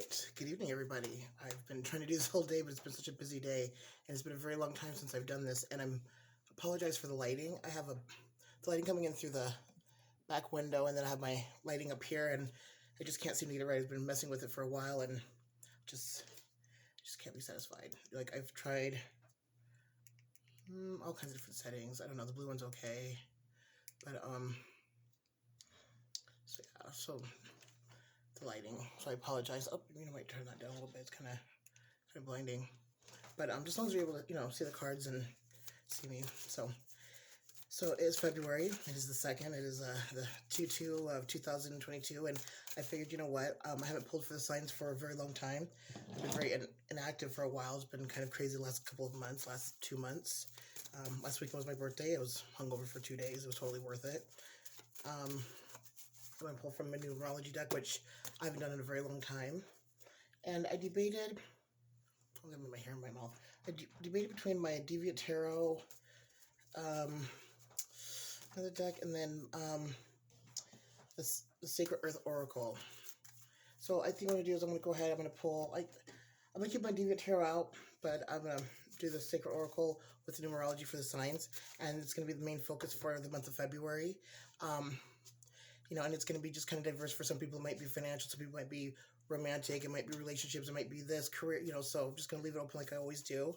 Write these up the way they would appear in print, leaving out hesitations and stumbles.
right. Good evening, everybody. I've been trying to do this whole day, but it's been such a busy day, and it's been a very long time since I've done this, and apologize for the lighting. I have the lighting coming in through the back window, and then I have my lighting up here, and I just can't seem to get it right. I've been messing with it for a while, and just can't be satisfied. Like, I've tried all kinds of different settings. I don't know, the blue one's okay, but so yeah, so the lighting. So I apologize. Oh, I might turn that down a little bit. It's kind of blinding. But just as long as you're able to, see the cards and see me. So it is February. It is the 2nd. It is the 2/2 of 2022, and I figured, you know what? I haven't pulled for the signs for a very long time. I've been very inactive for a while. It's been kind of crazy the last couple of months, last 2 months. Last week was my birthday. I was hungover for 2 days. It was totally worth it. I'm going to pull from a numerology deck, which I haven't done in a very long time. And I debated, I'm going to move my hair in my mouth. I debated between my Deviant Tarot, another deck, and then the Sacred Earth Oracle. So I think what I'm going to do is I'm going to go ahead, I'm going to pull, I'm going to keep my Deviant Tarot out, but I'm going to do the Sacred Oracle with the numerology for the signs, and it's going to be the main focus for the month of February. And it's going to be just kind of diverse. For some people, it might be financial. Some people might be romantic. It might be relationships. It might be this career. So I'm just going to leave it open like I always do.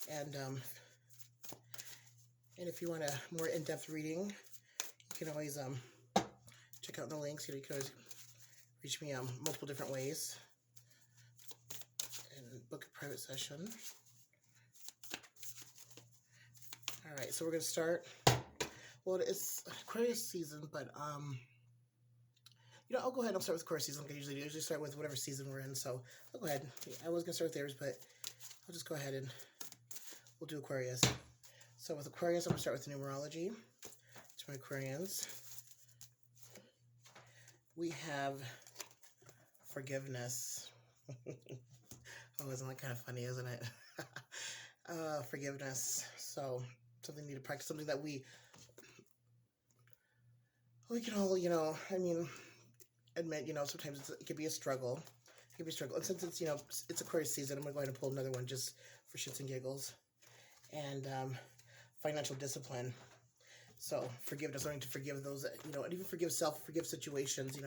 And if you want a more in-depth reading, you can always check out the links. You can always reach me multiple different ways and book a private session. All right, so we're going to start. Well, it's Aquarius season, but I'll go ahead and I'll start with Aquarius season like I usually do. I usually start with whatever season we're in, so I'll go ahead. I was going to start with Aries, but I'll just go ahead and we'll do Aquarius. So with Aquarius, I'm going to start with the numerology. To my Aquarians, we have forgiveness. Oh, isn't that kind of funny, isn't it? Forgiveness. So something we need to practice, something that we can all, admit, sometimes it can be a struggle. It can be a struggle. And since it's, it's Aquarius season, I'm going to go ahead and pull another one just for shits and giggles. And financial discipline. So forgiveness, learning to forgive those, and even forgive self, forgive situations,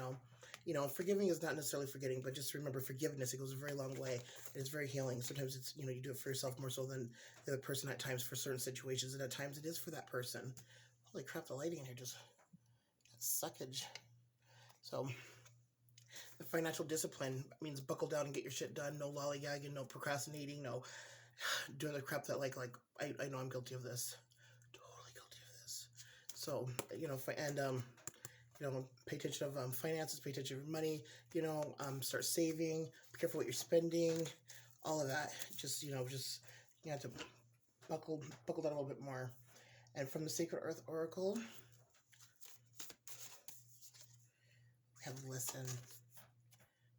forgiving is not necessarily forgetting, but just remember forgiveness. It goes a very long way. And it's very healing. Sometimes it's, you do it for yourself more so than the other person at times for certain situations. And at times it is for that person. Holy crap, the lighting in here just, that's suckage. So the financial discipline means buckle down and get your shit done. No lollygagging, no procrastinating, no doing the crap that like I know I'm guilty of this. Totally guilty of this. So, pay attention of finances, pay attention to money, start saving, be careful what you're spending, all of that. Just, you have to buckle down a little bit more. And from the Sacred Earth Oracle, we have listen.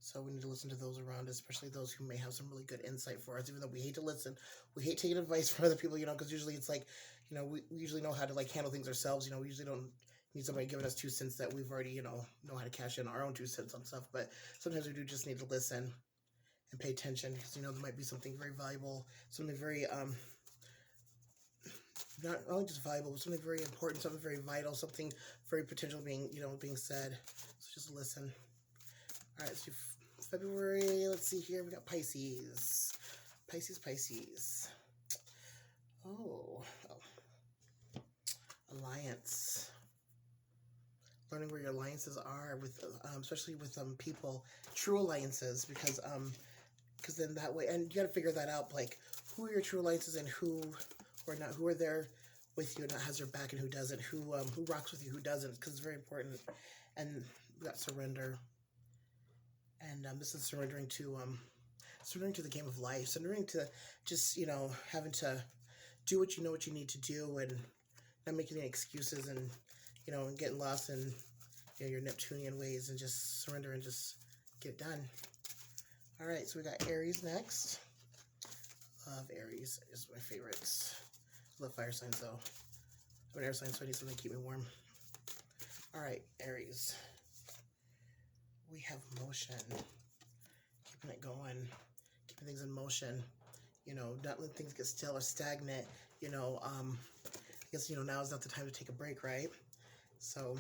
So we need to listen to those around us, especially those who may have some really good insight for us. Even though we hate to listen, we hate taking advice from other people, because usually it's like, we usually know how to handle things ourselves. We usually don't need somebody giving us 2 cents that we've already, know how to cash in our own 2 cents on stuff. But sometimes we do just need to listen and pay attention because, there might be something very valuable, something very, not only just valuable, but something very important, something very vital, something very potential being, being said. So just listen. All right, so February, let's see here, we got Pisces. Pisces. Oh. Alliance. Learning where your alliances are with, especially with people, true alliances, because then that way, and you got to figure that out, like who are your true alliances and who are not, who are there with you and not has their back and who doesn't, who rocks with you, who doesn't, because it's very important. And we got surrender. And this is surrendering to the game of life, surrendering to just, having to do what you need to do and not making any excuses and, and getting lost in, your Neptunian ways and just surrender and just get it done. All right, so we got Aries next. Love Aries. Is my favorites. Love fire signs, though. I'm an air sign, so I need something to keep me warm. All right, Aries. We have motion. keeping it going, keeping things in motion, you know, not letting things get still or stagnant, you know. I guess, you know, now is not the time to take a break, right? So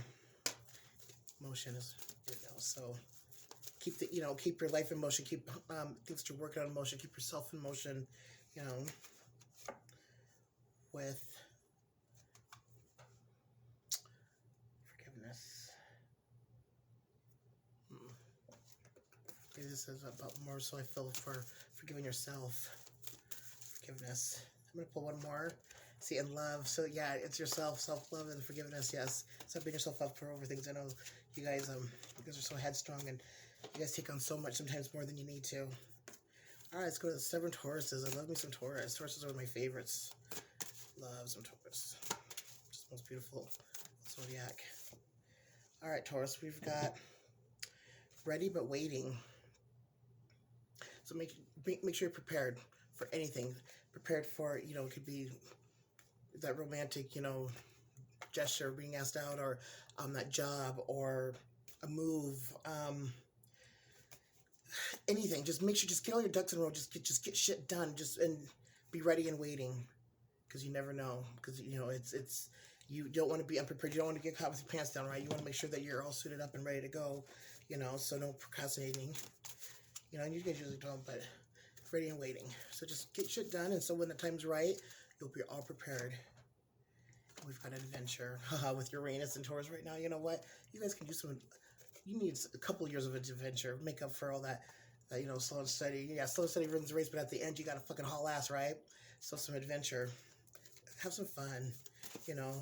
motion is, you know, so keep the, you know, keep your life in motion, keep things that you're working on in motion, keep yourself in motion, you know, with forgiveness. Maybe this is about more so I feel for forgiving yourself. Forgiveness. I'm going to pull one more. See, and love. So, yeah, it's yourself, self-love, and forgiveness, yes. Stop beating yourself up for over things. I know you guys are so headstrong, and you guys take on so much, sometimes more than you need to. All right, let's go to the 7 Tauruses. I love me some Taurus. Tauruses are one of my favorites. Love some Taurus. Just the most beautiful Zodiac. All right, Taurus, we've got ready but waiting. So make sure you're prepared for anything. Prepared for, you know, it could be that romantic, you know, gesture, being asked out, or that job, or a move, anything. Just make sure, just get all your ducks in a row. Just get shit done. And be ready and waiting, because you never know. Because, you know, it's you don't want to be unprepared. You don't want to get caught with your pants down, right? You want to make sure that you're all suited up and ready to go. You know, so no procrastinating. You know, and you guys usually don't, but ready and waiting. So just get shit done, and so when the time's right, you'll be all prepared. We've got an adventure with Uranus and Taurus right now. You know what? You guys can do some. You need a couple years of adventure, make up for all that, you know, slow and steady. Yeah, slow and steady runs the race, but at the end, you got to fucking haul ass, right? So some adventure. Have some fun. You know,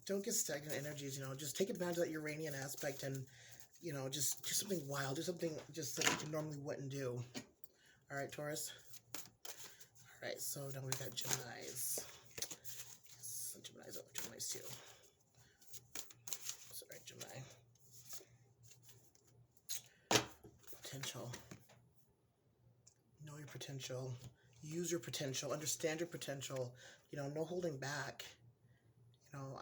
don't get stagnant energies. You know, just take advantage of that Uranian aspect, and, you know, just do something wild. Do something just that you normally wouldn't do. All right, Taurus. All right, so now we've got Geminis. Yes, Geminis over Geminis too. Sorry, Gemini. Potential. Know your potential. Use your potential. Understand your potential. You know, no holding back. You know,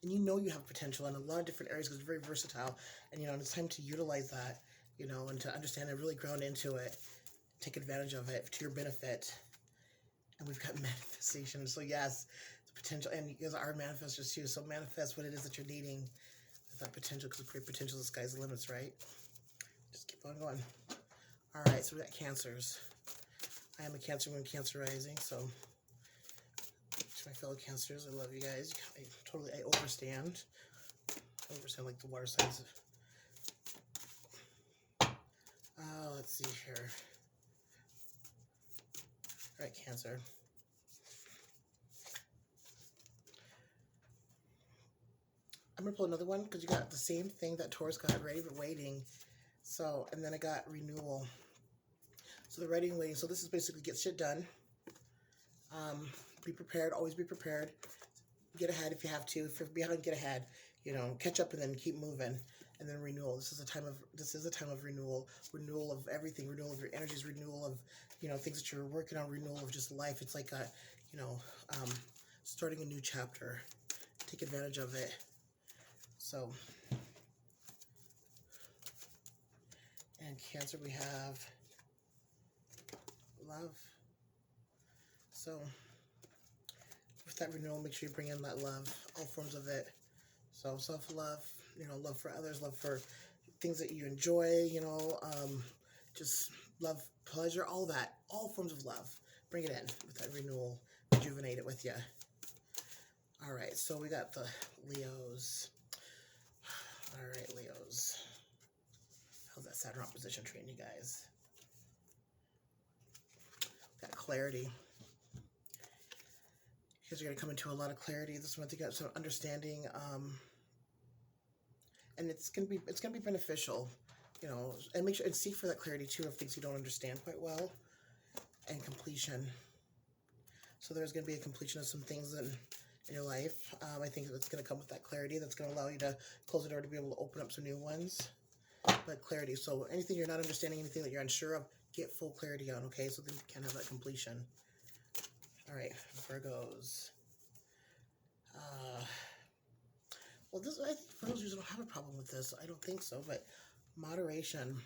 and you know you have potential in a lot of different areas, because it's very versatile. And, you know, it's time to utilize that, you know, and to understand and really ground into it. Take advantage of it to your benefit. And we've got manifestation. So, yes, the potential. And you guys are manifestors too. So manifest what it is that you're needing with that potential, because great potential, the sky's the limits, right? Just keep on going. All right, so we got Cancers. I am a Cancer moon, Cancer rising, so to my fellow Cancers, I love you guys. I overstand. I overstand like the water signs. Let's see here. All right, Cancer. I'm gonna pull another one, because you got the same thing that Taurus got, ready but waiting. So, and then I got renewal. So the ready and waiting. So this is basically get shit done. Be prepared. Always be prepared. Get ahead if you have to. If you're behind, get ahead. You know, catch up and then keep moving. And then renewal. This is a time of renewal. Renewal of everything. Renewal of your energies. Renewal of, you know, things that you're working on. Renewal of just life. It's like a, you know, starting a new chapter. Take advantage of it. So, and Cancer, we have love. So, with that renewal, make sure you bring in that love, all forms of it. So, self-love, you know, love for others, love for things that you enjoy, you know, just love, pleasure, all that, all forms of love. Bring it in with that renewal, rejuvenate it with you. All right, so we got the Leos. All right, Leos. How's that Saturn opposition treating you guys? Got clarity. You guys are going to come into a lot of clarity this month. You got some understanding, and it's going to be beneficial, you know. And make sure and seek for that clarity too of things you don't understand quite well, and completion. So there's going to be a completion of some things in your life. I think that's going to come with that clarity. That's going to allow you to close the door to be able to open up some new ones. But clarity. So anything you're not understanding, anything that you're unsure of, get full clarity on. Okay, so then you can have that completion. All right, Virgos. Well, I think Virgos usually don't have a problem with this. I don't think so, but Moderation.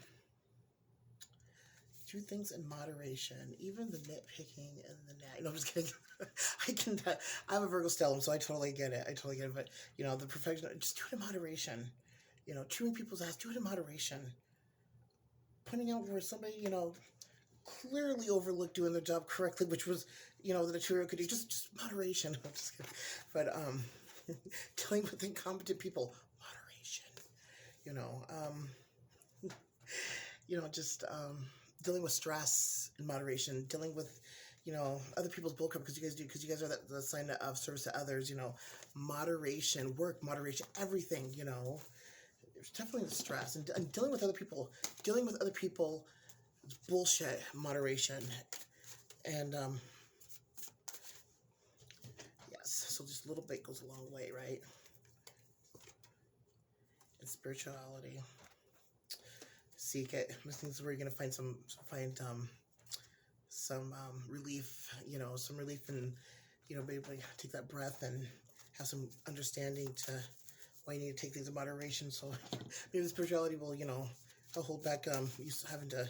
Do things in moderation, even the nitpicking and the nag. No, I'm just kidding. I have a Virgo stellium, so I totally get it. But, you know, the perfection, just do it in moderation. You know, chewing people's ass, do it in moderation. Pointing out where somebody, you know, clearly overlooked doing their job correctly, which was, you know, that a cheerio could do. Just moderation. I'm just kidding. But, dealing with incompetent people, moderation. You know, just, dealing with stress in moderation, dealing with, you know, other people's bullcrap, because you guys are the sign of service to others, you know, moderation, work, moderation, everything, you know. There's definitely the stress, and dealing with other people, bullshit, moderation, and, yes, so just a little bit goes a long way, right? And spirituality. Seek it. This things where you're gonna find some relief, you know, some relief, and, you know, maybe take that breath and have some understanding to why you need to take things in moderation. So maybe the spirituality will, you know, hold back you having to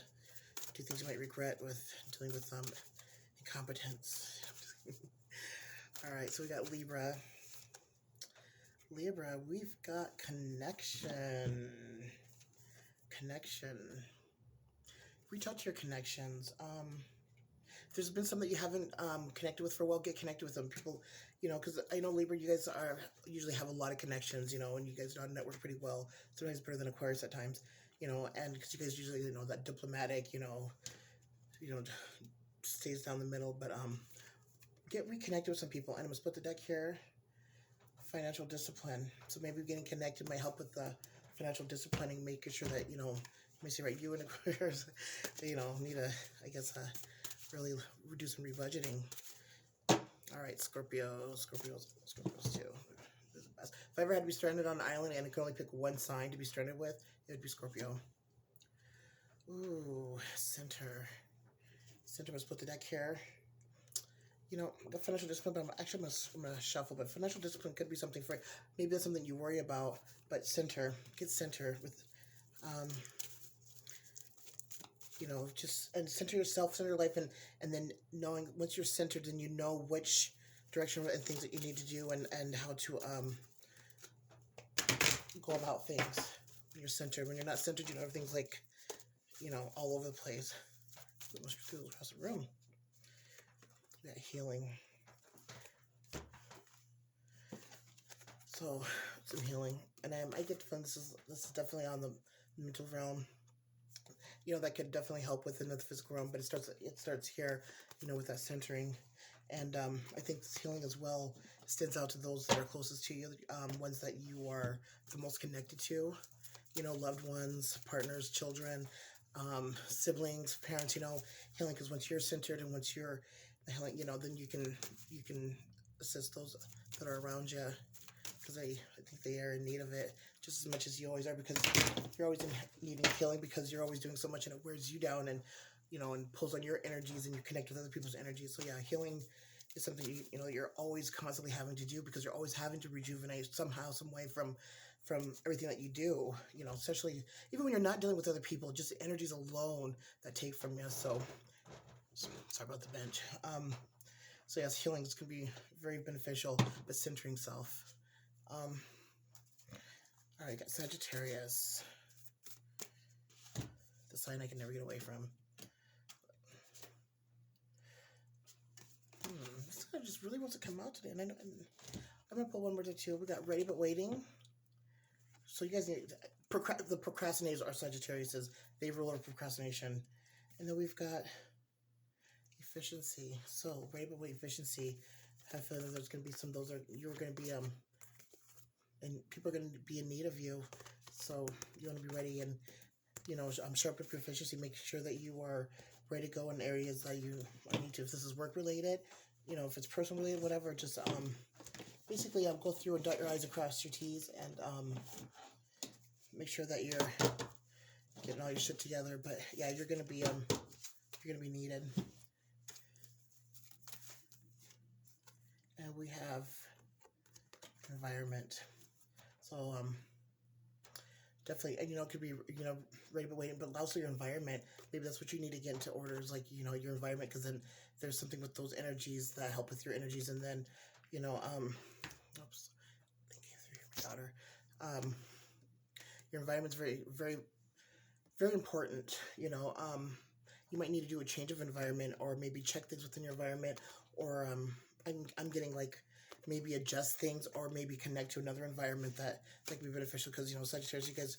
do things you might regret with dealing with incompetence. All right, so we got Libra. We've got connection. Reach out to your connections. There's been some that you haven't connected with for a while. Get connected with them. People, you know, because I know Libra, you guys usually have a lot of connections, you know, and you guys know how to network pretty well. Sometimes better than Aquarius at times, you know, and because you guys usually, you know, that diplomatic, you know, stays down the middle. But get reconnected with some people. And I'm gonna split the deck here. Financial discipline. So maybe getting connected might help with the financial disciplining, making sure that, you know, let me see, right, you and Aquarius, you know, need to, I guess, really do some rebudgeting. All right, Scorpios too. They're the best. If I ever had to be stranded on an island and I could only pick one sign to be stranded with, it would be Scorpio. Ooh, center. I'm gonna split the deck here. You know, the financial discipline, but I'm gonna shuffle. But financial discipline could be something for, maybe that's something you worry about. But get center with, you know, and center yourself, center your life, and then knowing once you're centered, then you know which direction and things that you need to do, and how to go about things when you're centered. When you're not centered, you know, everything's like, you know, all over the place. Let's go across the room. That healing. So some healing, and I get the feeling this is definitely on the mental realm. You know, that could definitely help within the physical realm, but it starts here, you know, with that centering, and I think this healing as well extends out to those that are closest to you, ones that you are the most connected to, you know, loved ones, partners, children, siblings, parents. You know, healing, because once you're centered and once you're healing, you know, then you can assist those that are around you, because I think they are in need of it just as much as you always are, because you're always in needing healing, because you're always doing so much and it wears you down, and, you know, and pulls on your energies, and you connect with other people's energies. So yeah, healing is something you know you're always constantly having to do, because you're always having to rejuvenate somehow, some way from everything that you do, you know, especially even when you're not dealing with other people, just the energies alone that take from you. So sorry about the bench. So yes, healing can be very beneficial, but centering self. All right, got Sagittarius, the sign I can never get away from. This guy just really wants to come out today, and I'm gonna pull one more to two. We got ready but waiting. So you guys need the procrastinators are Sagittarius. They rule over procrastination, and then we've got efficiency. So ready but wait, efficiency. I have a feeling there's gonna be some. You're gonna be and people are gonna be in need of you. So you want to be ready, and, you know, sharp up your efficiency. Make sure that you are ready to go in areas that you need to. If this is work related, you know, if it's personal related, whatever, just basically go through and dot your I's and cross your T's, and make sure that you're getting all your shit together. But yeah, you're gonna be needed. And we have environment. So definitely, and it could be, ready but waiting, but also your environment. Maybe that's what you need to get into order is like, your environment, because then there's something with those energies that help with your energies, and then, oops, thinking through your daughter, your environment's very, very, very important. You might need to do a change of environment, or maybe check things within your environment, or I'm getting like maybe adjust things, or maybe connect to another environment that could be beneficial, because Sagittarius, you guys,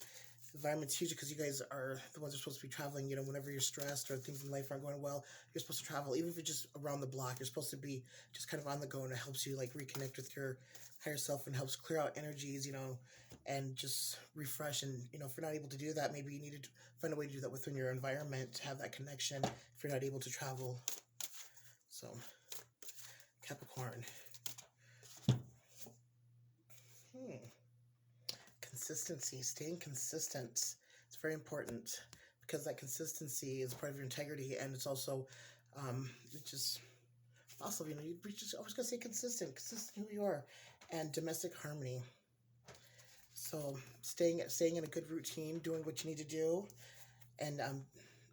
environment's huge, because you guys are the ones that are supposed to be traveling. Whenever you're stressed or things in life aren't going well, you're supposed to travel, even if it's just around the block. You're supposed to be just kind of on the go, and it helps you like reconnect with your higher self, and helps clear out energies, and just refresh. And if you're not able to do that, maybe you need to find a way to do that within your environment, to have that connection if you're not able to travel. So Capricorn. Consistency, staying consistent. It's very important, because that consistency is part of your integrity, and it's also, it's just also, you just always gotta stay consistent who you are, and domestic harmony. So staying in a good routine, doing what you need to do, and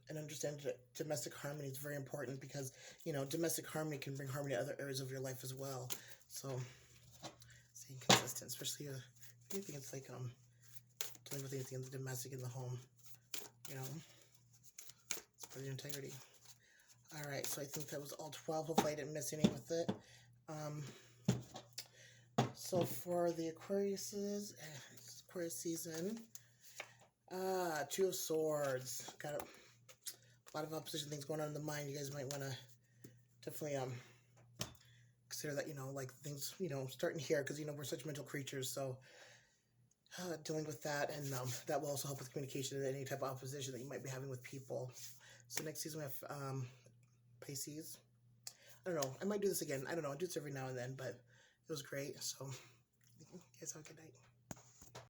understand that domestic harmony is very important, because domestic harmony can bring harmony to other areas of your life as well. So staying consistent, especially anything it's like dealing with anything in the domestic, in the home, it's part of your integrity. All right, so I think that was all 12. Hopefully I didn't miss any with it. So for the Aquarius season, Two of Swords. Got a lot of opposition things going on in the mind. You guys might want to definitely consider that, like things, starting here, because, we're such mental creatures. So dealing with that, and that will also help with communication and any type of opposition that you might be having with people. So next season we have Pisces. I don't know. I might do this again. I don't know. I do this every now and then, but it was great. So, you guys have a good night.